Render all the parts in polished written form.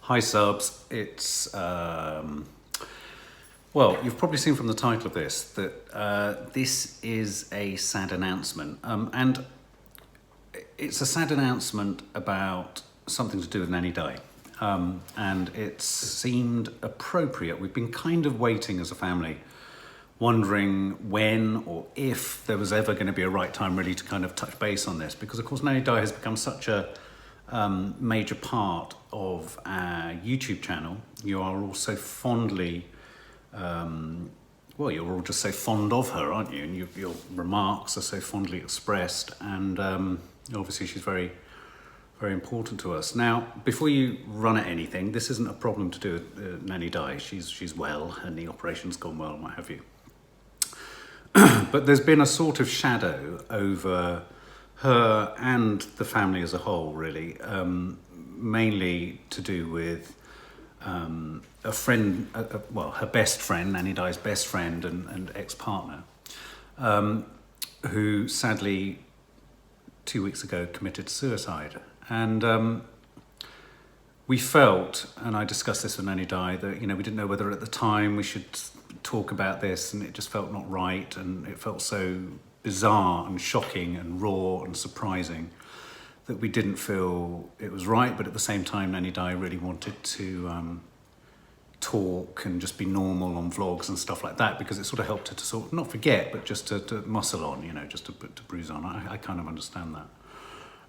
Hi subs, it's, well, you've probably seen from the title of this that this is a sad announcement. And it's a sad announcement about something to do with Nanny Di. And it seemed appropriate. We've been kind of waiting as a family, wondering when or if there was ever going to be a right time really to kind of touch base on this. Because of course Nanny Di has become such a major part of our YouTube channel. You are all so fondly, well, you're all just so fond of her, aren't you? And your remarks are so fondly expressed, and obviously she's very, very important to us. Now, before you run at anything, this isn't a problem to do with Nanny Di. She's well, and the operation's gone well, and what have you. But there's been a sort of shadow over her and the family as a whole, really, mainly to do with a friend, well, her best friend, Nanny Di's best friend and ex-partner, who sadly 2 weeks ago committed suicide. And we felt, and I discussed this with Nanny Di, that we didn't know whether at the time we should talk about this, and it just felt not right, and it felt so bizarre and shocking and raw and surprising that we didn't feel it was right. But at the same time, Nanny Di really wanted to talk and just be normal on vlogs and stuff like that, because it sort of helped her to sort of not forget, but just to muscle on, just to bruise on. I kind of understand that.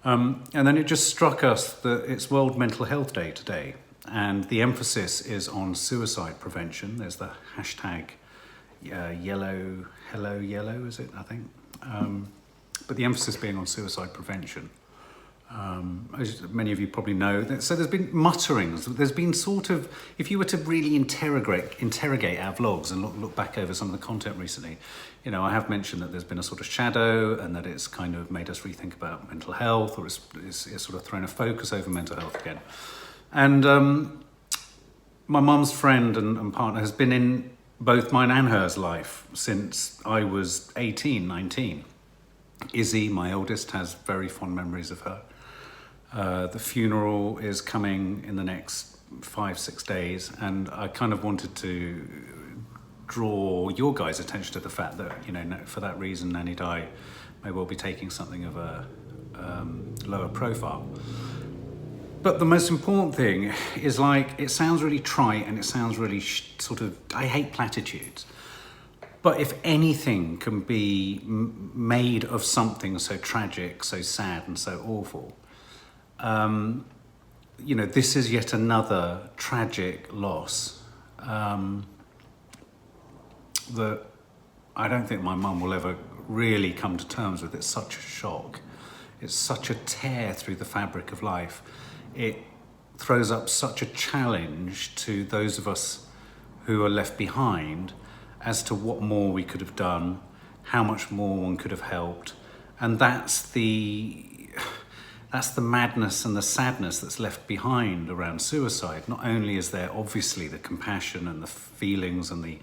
And then it just struck us that it's World Mental Health Day today, and the emphasis is on suicide prevention. There's the hashtag yellow, hello yellow, is it, I think? But the emphasis being on suicide prevention. As many of you probably know, so there's been mutterings. There's been sort of, if you were to really interrogate our vlogs and look back over some of the content recently, I have mentioned that there's been a sort of shadow, and that it's kind of made us rethink about mental health, or it's sort of thrown a focus over mental health again. And my mum's friend and partner has been in both mine and hers life since I was 18, 19. Izzy, my oldest, has very fond memories of her. The funeral is coming in the next 5-6 days, and I kind of wanted to draw your guys' attention to the fact that, for that reason, Nanny Di may well be taking something of a lower profile. But the most important thing is, it sounds really trite, and it sounds really sort of, I hate platitudes. But if anything can be made of something so tragic, so sad, and so awful, this is yet another tragic loss that I don't think my mum will ever really come to terms with. It's such a shock. It's such a tear through the fabric of life. It throws up such a challenge to those of us who are left behind as to what more we could have done, how much more one could have helped. And that's the madness and the sadness that's left behind around suicide. Not only is there obviously the compassion and the feelings and the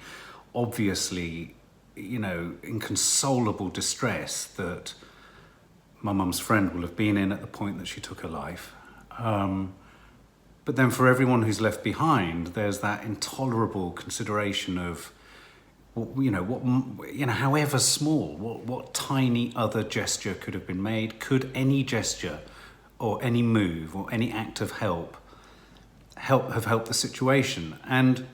obviously, inconsolable distress that my mum's friend will have been in at the point that she took her life. But then for everyone who's left behind, there's that intolerable consideration of, however small, what tiny other gesture could have been made. Could any gesture or any move or any act of help have helped the situation? And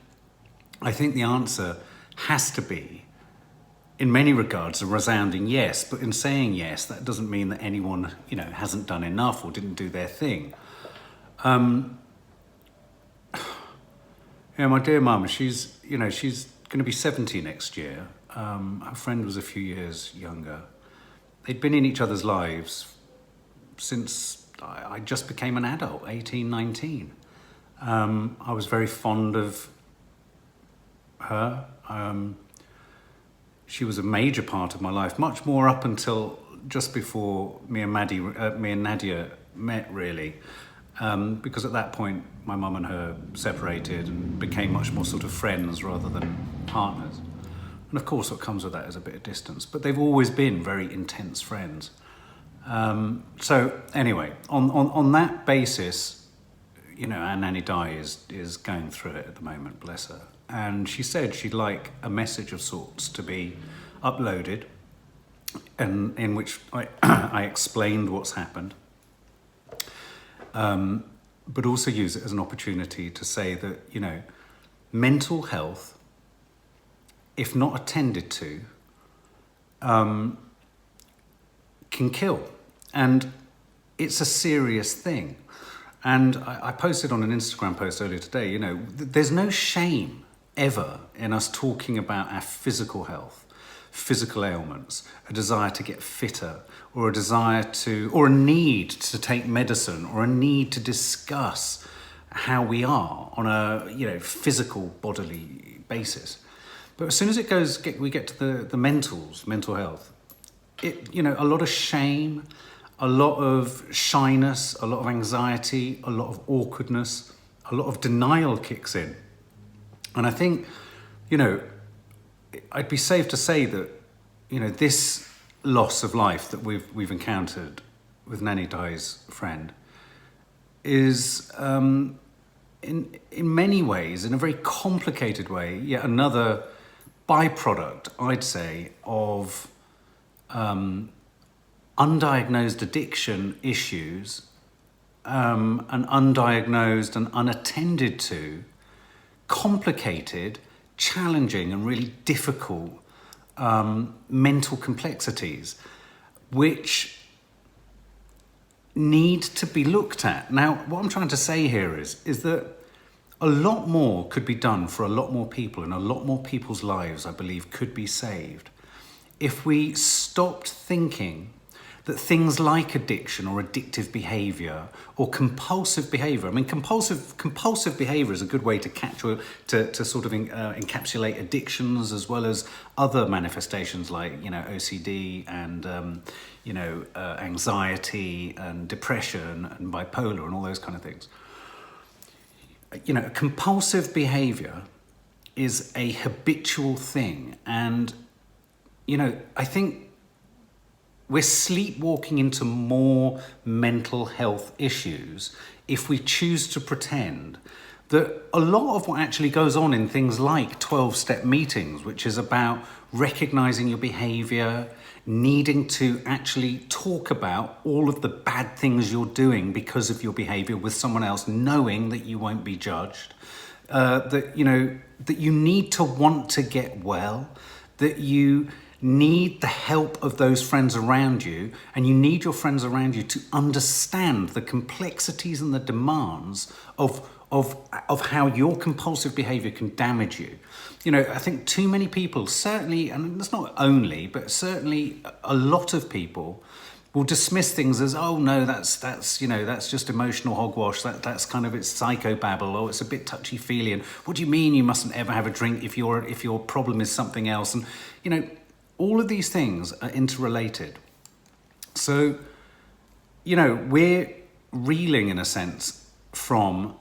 I think the answer has to be, in many regards, a resounding yes. But in saying yes, that doesn't mean that anyone, hasn't done enough or didn't do their thing. My dear mum, she's going to be 70 next year. Her friend was a few years younger. They'd been in each other's lives since I just became an adult, 18, 19. I was very fond of her. She was a major part of my life, much more up until just before me and Nadia met, really. Because at that point, my mum and her separated and became much more sort of friends rather than partners. And of course, what comes with that is a bit of distance, but they've always been very intense friends. So anyway, on that basis, our nanny Di is going through it at the moment, bless her. And she said she'd like a message of sorts to be uploaded, and in which I explained what's happened, but also use it as an opportunity to say that, mental health, if not attended to, can kill. And it's a serious thing. And I posted on an Instagram post earlier today, there's no shame ever in us talking about our physical health, physical ailments, a desire to get fitter, or a need to take medicine, or a need to discuss how we are on a physical bodily basis. But as soon as we get to the mental health, a lot of shame, a lot of shyness, a lot of anxiety, a lot of awkwardness, a lot of denial kicks in. And I think, I'd be safe to say that, this loss of life that we've encountered with Nanny Di's friend is, in many ways, in a very complicated way, yet another byproduct, I'd say, of undiagnosed addiction issues, and undiagnosed and unattended to, complicated, challenging and really difficult mental complexities, which need to be looked at. Now, what I'm trying to say here is that a lot more could be done for a lot more people, and a lot more people's lives, I believe, could be saved if we stopped thinking that things like addiction or addictive behaviour or compulsive behaviour, compulsive behaviour is a good way to sort of encapsulate addictions as well as other manifestations like, OCD and, anxiety and depression and bipolar and all those kind of things. Compulsive behaviour is a habitual thing, and, I think we're sleepwalking into more mental health issues if we choose to pretend that a lot of what actually goes on in things like 12-step meetings, which is about recognizing your behavior, needing to actually talk about all of the bad things you're doing because of your behavior with someone else, knowing that you won't be judged, that you need to want to get well, that you need the help of those friends around you, and you need your friends around you to understand the complexities and the demands of how your compulsive behavior can damage you. I think too many people, certainly, and that's not only, but certainly a lot of people will dismiss things as, oh no, that's just emotional hogwash, that's kind of, it's psychobabble, or it's a bit touchy-feely, and what do you mean you mustn't ever have a drink if your problem is something else? And all of these things are interrelated. So, we're reeling, in a sense, from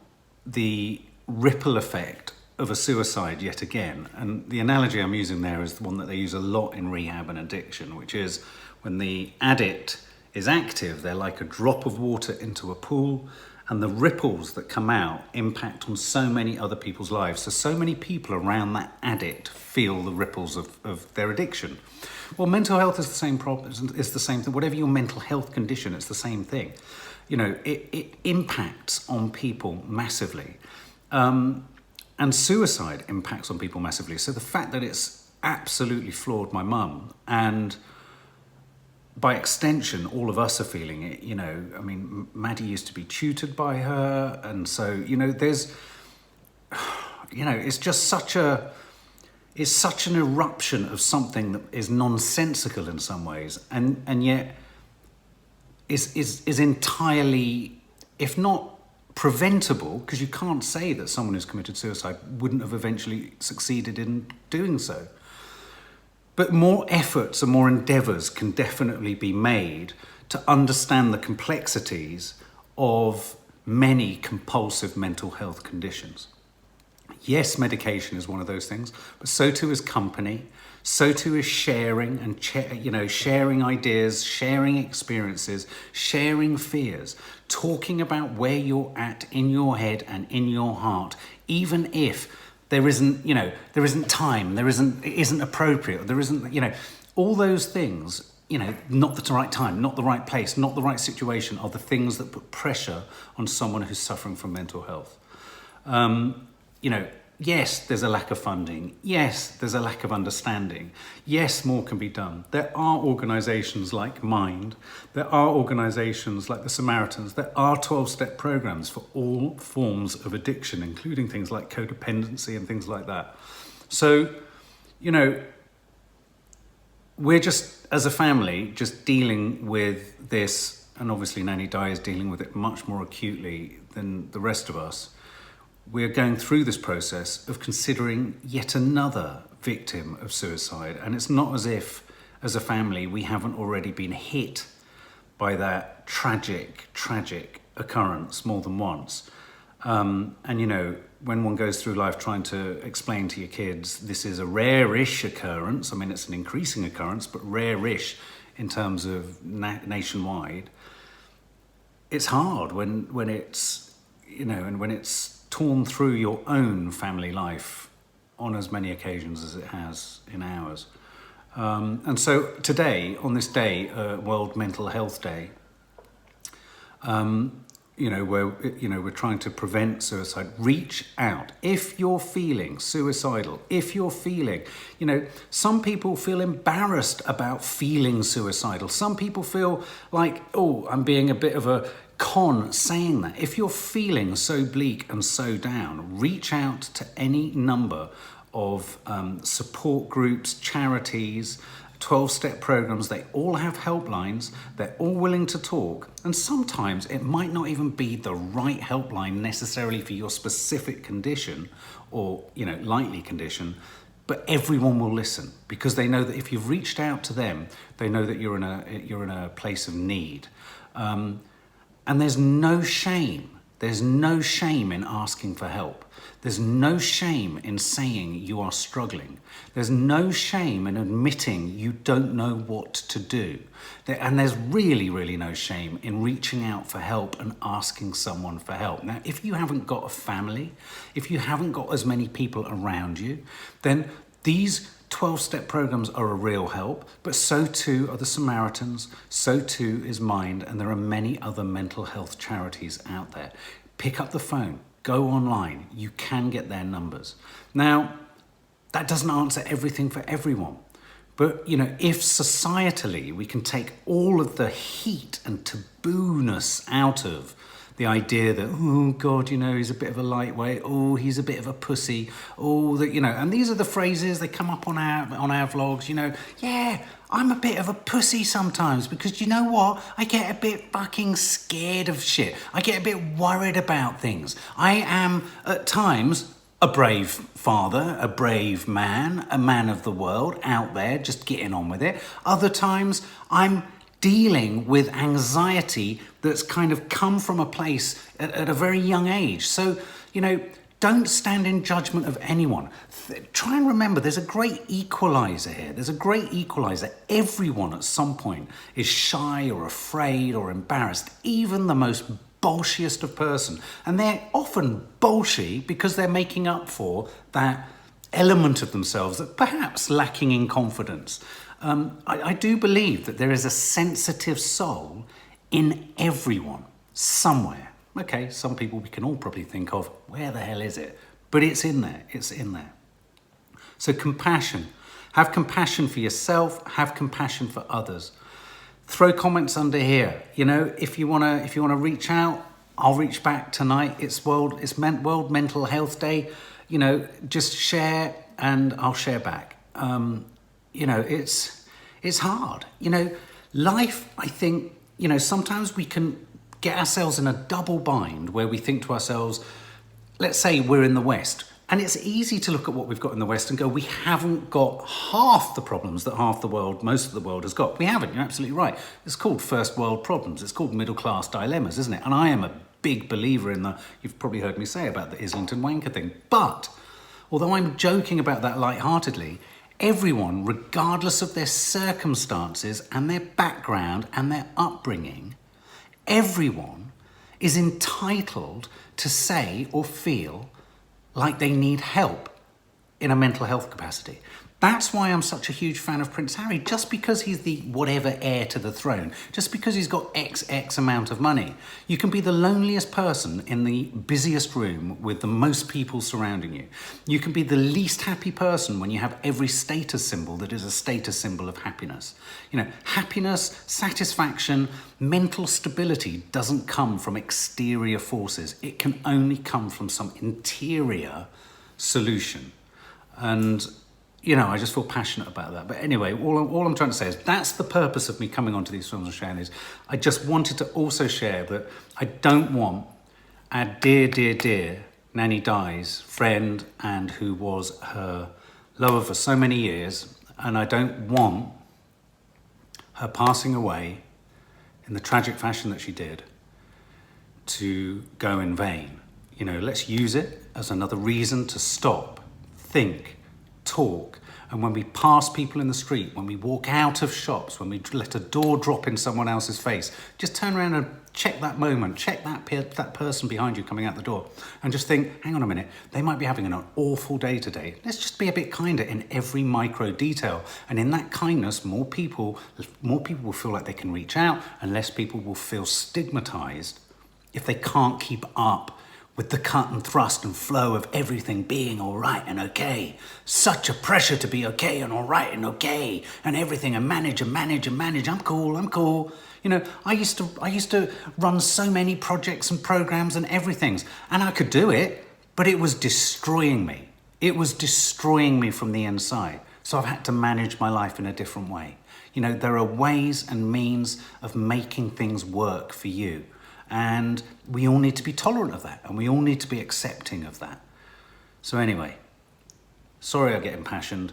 the ripple effect of a suicide yet again. And the analogy I'm using there is the one that they use a lot in rehab and addiction, which is when the addict is active, they're like a drop of water into a pool, and the ripples that come out impact on so many other people's lives. So many people around that addict feel the ripples of their addiction. Well, mental health is the same problem. It's the same thing. Whatever your mental health condition, it's the same thing. It impacts on people massively. And suicide impacts on people massively. So the fact that it's absolutely floored my mum, and by extension, all of us are feeling it. Maddie used to be tutored by her, and so there's, it's just such an eruption of something that is nonsensical in some ways, and yet is entirely, if not preventable, because you can't say that someone who's committed suicide wouldn't have eventually succeeded in doing so. But more efforts and more endeavours can definitely be made to understand the complexities of many compulsive mental health conditions. Yes, medication is one of those things, but so too is company. So too is sharing and sharing ideas, sharing experiences, sharing fears, talking about where you're at in your head and in your heart, even if there isn't time, it isn't appropriate, there isn't, all those things, not the right time, not the right place, not the right situation are the things that put pressure on someone who's suffering from mental health. Yes, there's a lack of funding. Yes, there's a lack of understanding. Yes, more can be done. There are organisations like Mind. There are organisations like the Samaritans. There are 12-step programs for all forms of addiction, including things like codependency and things like that. So, we're just, as a family, just dealing with this, and obviously NADIA is dealing with it much more acutely than the rest of us. We're going through this process of considering yet another victim of suicide. And it's not as if, as a family, we haven't already been hit by that tragic occurrence more than once. When one goes through life trying to explain to your kids, this is a rare-ish occurrence. I mean, it's an increasing occurrence, but rare-ish in terms of nationwide. It's hard when it's, and when it's torn through your own family life on as many occasions as it has in ours. And so today, on this day, World Mental Health Day, we're trying to prevent suicide. Reach out. If you're feeling suicidal, if you're feeling, some people feel embarrassed about feeling suicidal. Some people feel like, I'm being a bit of a con saying that. If you're feeling so bleak and so down, reach out to any number of support groups, charities, 12-step programs. They all have helplines. They're all willing to talk. And sometimes it might not even be the right helpline necessarily for your specific condition or, likely condition, but everyone will listen because they know that if you've reached out to them, they know that you're in a place of need. And there's no shame. There's no shame in asking for help. There's no shame in saying you are struggling. There's no shame in admitting you don't know what to do. And there's really, really no shame in reaching out for help and asking someone for help. Now, if you haven't got a family, if you haven't got as many people around you, then these 12-step programs are a real help, but so too are the Samaritans, so too is Mind, and there are many other mental health charities out there. Pick up the phone, go online, you can get their numbers. Now, that doesn't answer everything for everyone, but if societally we can take all of the heat and taboo-ness out of the idea that, oh God, he's a bit of a lightweight, oh, he's a bit of a pussy, oh, that, and these are the phrases that come up on our vlogs, yeah, I'm a bit of a pussy sometimes because you know what? I get a bit fucking scared of shit. I get a bit worried about things. I am at times a brave father, a brave man, a man of the world out there just getting on with it. Other times I'm dealing with anxiety that's kind of come from a place at a very young age. So, don't stand in judgment of anyone. Try and remember, there's a great equalizer here. There's a great equalizer. Everyone at some point is shy or afraid or embarrassed, even the most bolshiest of person. And they're often bolshy because they're making up for that element of themselves that perhaps lacking in confidence. I do believe that there is a sensitive soul in everyone, somewhere. Okay, some people we can all probably think of, where the hell is it? But it's in there, So compassion. Have compassion for yourself, have compassion for others. Throw comments under here. If you wanna reach out, I'll reach back tonight. It's World Mental Health Day. Just share and I'll share back. It's hard. Life, I think, sometimes we can get ourselves in a double bind where we think to ourselves, let's say we're in the West, and it's easy to look at what we've got in the West and go, we haven't got half the problems that most of the world has got. We haven't, you're absolutely right. It's called first world problems. It's called middle class dilemmas, isn't it? And I am a big believer in you've probably heard me say about the Islington wanker thing, but Although I'm joking about that lightheartedly, everyone, regardless of their circumstances and their background and their upbringing, everyone is entitled to say or feel like they need help in a mental health capacity. That's why I'm such a huge fan of Prince Harry, just because he's the whatever heir to the throne, just because he's got X amount of money. You can be the loneliest person in the busiest room with the most people surrounding you. You can be the least happy person when you have every status symbol that is a status symbol of happiness. You know, happiness, satisfaction, mental stability doesn't come from exterior forces. It can only come from some interior solution. And you know, I just feel passionate about that. But anyway, all I'm trying to say is that's the purpose of me coming onto these films and sharing these. I just wanted to also share that I don't want our dear, dear, dear Nanny Di's friend and who was her lover for so many years, and I don't want her passing away in the tragic fashion that she did to go in vain. You know, let's use it as another reason to stop, think, talk, and when we pass people in the street, when we walk out of shops, when we let a door drop in someone else's face, just turn around and check that moment, check that person behind you coming out the door, and just think, hang on a minute, they might be having an awful day today. Let's just be a bit kinder in every micro detail, and in that kindness, more people will feel like they can reach out, and less people will feel stigmatized if they can't keep up with the cut and thrust and flow of everything being all right and okay. Such a pressure to be okay and all right and okay and everything and manage. I'm cool. You know, I used to run so many projects and programs and everything, and I could do it, but it was destroying me. It was destroying me from the inside. So I've had to manage my life in a different way. You know, there are ways and means of making things work for you. And we all need to be tolerant of that, and we all need to be accepting of that. So anyway, sorry I get impassioned.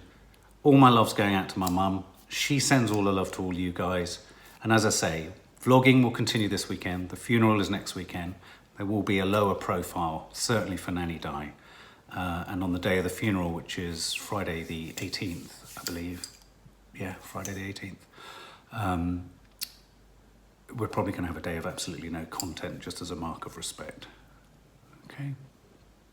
All my love's going out to my mum. She sends all the love to all you guys. And as I say, vlogging will continue this weekend. The funeral is next weekend. There will be a lower profile, certainly for Nanny Di. And on the day of the funeral, which is Friday the 18th, I believe. Yeah, Friday the 18th. We're probably going to have a day of absolutely no content, just as a mark of respect. Okay.